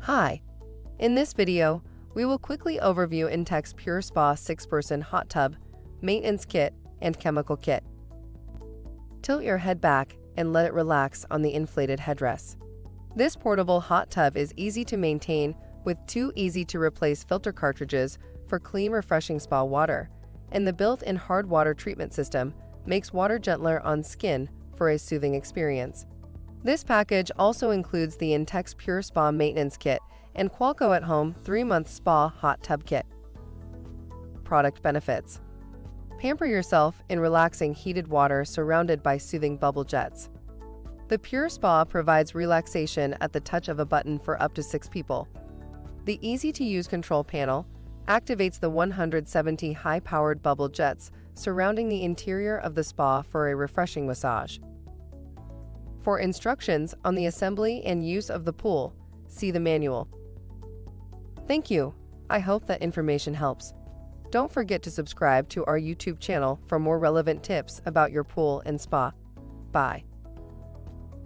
Hi! In this video, we will quickly overview Intex Pure Spa 6-person hot tub, maintenance kit, and chemical kit. Tilt your head back and let it relax on the inflated headrests. This portable hot tub is easy to maintain with 2 easy-to-replace filter cartridges for clean, refreshing spa water, and the built-in hard water treatment system makes water gentler on skin for a soothing experience. This package also includes the Intex Pure Spa maintenance kit and Qualco at-home 3-month spa hot tub kit. Product benefits: pamper yourself in relaxing heated water surrounded by soothing bubble jets. The Pure Spa provides relaxation at the touch of a button for up to 6 people. The easy-to-use control panel activates the 170 high-powered bubble jets surrounding the interior of the spa for a refreshing massage. For instructions on the assembly and use of the pool, see the manual. Thank you. I hope that information helps. Don't forget to subscribe to our YouTube channel for more relevant tips about your pool and spa. Bye.